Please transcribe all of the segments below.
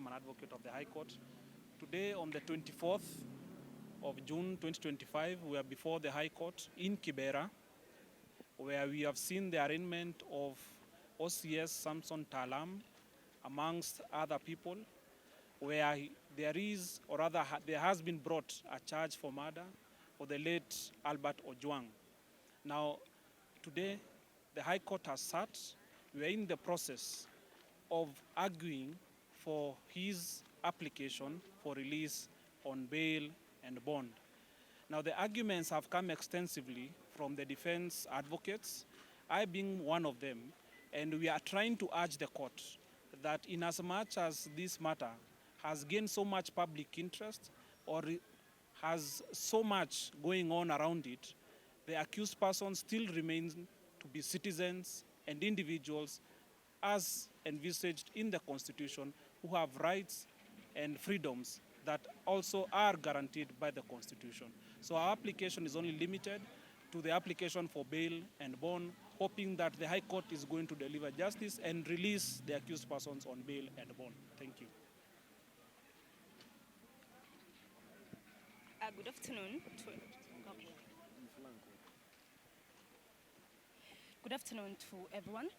I'm an advocate of the High Court. Today, on the 24th of June 2025, we are before the High Court in Kibera, where we have seen the arraignment of OCS Samson Taalam, amongst other people, where there is, or rather there has been brought a charge for murder for the late Albert Ojwang. Now, today, the High Court has sat. We are in the process of arguing for his application for release on bail and bond. Now, the arguments have come extensively from the defense advocates, I being one of them, and we are trying to urge the court that in as much as this matter has gained so much public interest or has so much going on around it, the accused person still remains to be citizens and individuals as envisaged in the Constitution, who have rights and freedoms that also are guaranteed by the Constitution. So our application is only limited to the application for bail and bond, hoping that the High Court is going to deliver justice and release the accused persons on bail and bond. Thank you. Good afternoon. Good afternoon to everyone.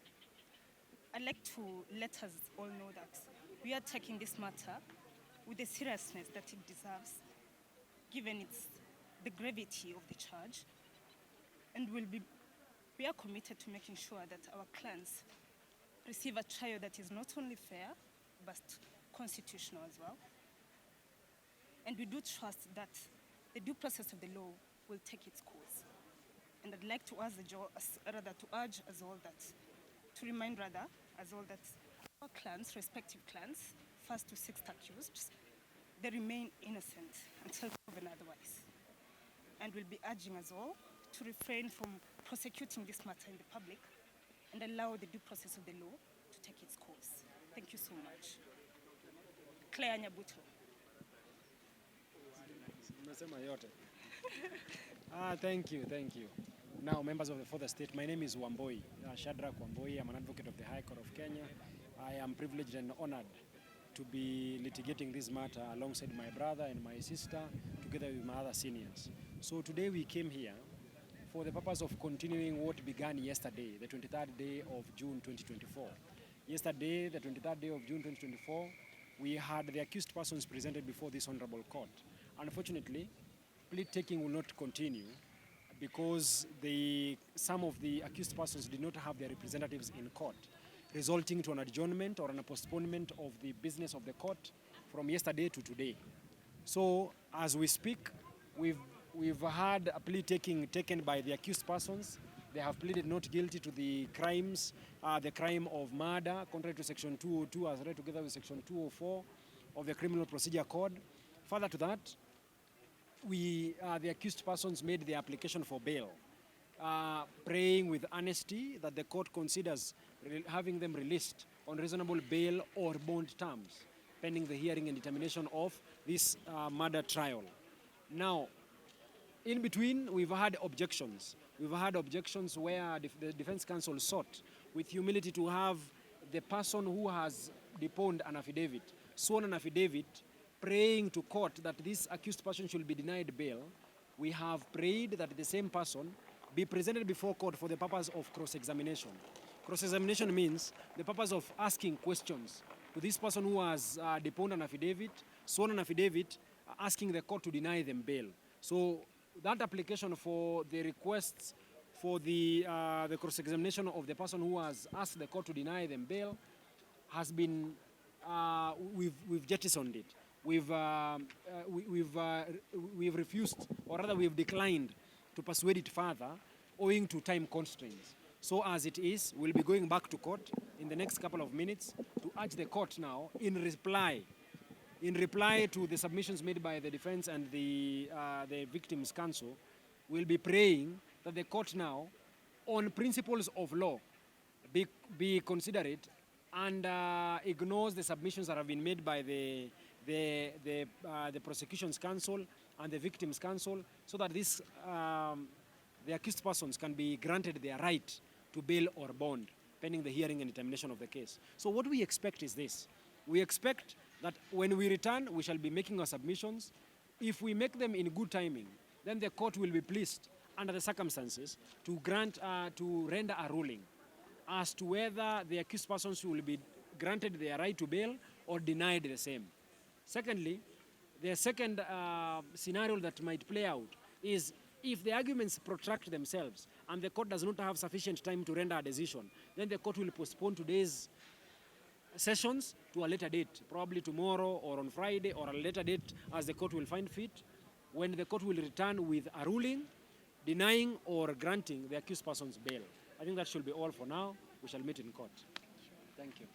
I'd like to let us all know that we are taking this matter with the seriousness that it deserves, given the gravity of the charge, and we are committed to making sure that our clients receive a trial that is not only fair, but constitutional as well. And we do trust that the due process of the law will take its course. And I'd like to urge us all that, to remind us all that our clans, respective clans, first to sixth accused, they remain innocent until proven otherwise. And we'll be urging us all to refrain from prosecuting this matter in the public and allow the due process of the law to take its course. Thank you so much. Claire Nyabuto. Thank you. Now, members of the Fourth Estate, my name is Wamboi, Shadrach Wamboi. I'm an advocate of the High Court of Kenya. I am privileged and honored to be litigating this matter alongside my brother and my sister, together with my other seniors. So today we came here for the purpose of continuing what began yesterday, the 23rd day of June 2024. Yesterday, the 23rd day of June 2024, we had the accused persons presented before this honorable court. Unfortunately, plea taking will not continue because some of the accused persons did not have their representatives in court, resulting to an adjournment or a postponement of the business of the court from yesterday to today. So, as we speak, we've had a plea taken by the accused persons. They have pleaded not guilty to the crimes, the crime of murder, contrary to Section 202, as read together with Section 204 of the Criminal Procedure Code. Further to that, the accused persons made the application for bail, praying with honesty that the court considers having them released on reasonable bail or bond terms, pending the hearing and determination of this murder trial. Now, in between, we've had objections. We've had objections where the defense counsel sought with humility to have the person who has deponed an affidavit, sworn an affidavit, praying to court that this accused person should be denied bail. We have prayed that the same person be presented before court for the purpose of cross-examination. Cross-examination means the purpose of asking questions to this person who has deponed an affidavit, sworn an affidavit, asking the court to deny them bail. So that application for the requests for the cross-examination of the person who has asked the court to deny them bail has been, we've jettisoned it. We've refused, or rather we've declined to persuade it further owing to time constraints. So as it is, we'll be going back to court in the next couple of minutes to urge the court now in reply to the submissions made by the defense and the victims' counsel. We'll be praying that the court now, on principles of law, be considerate and ignores the submissions that have been made by the prosecution's counsel and the victim's counsel, so that the accused persons can be granted their right to bail or bond, pending the hearing and determination of the case. So what we expect is this. We expect that when we return, we shall be making our submissions. If we make them in good timing, then the court will be pleased, under the circumstances, to render a ruling as to whether the accused persons will be granted their right to bail or denied the same. Secondly, the second scenario that might play out is if the arguments protract themselves and the court does not have sufficient time to render a decision, then the court will postpone today's sessions to a later date, probably tomorrow or on Friday or a later date as the court will find fit, when the court will return with a ruling denying or granting the accused person's bail. I think that should be all for now. We shall meet in court. Thank you.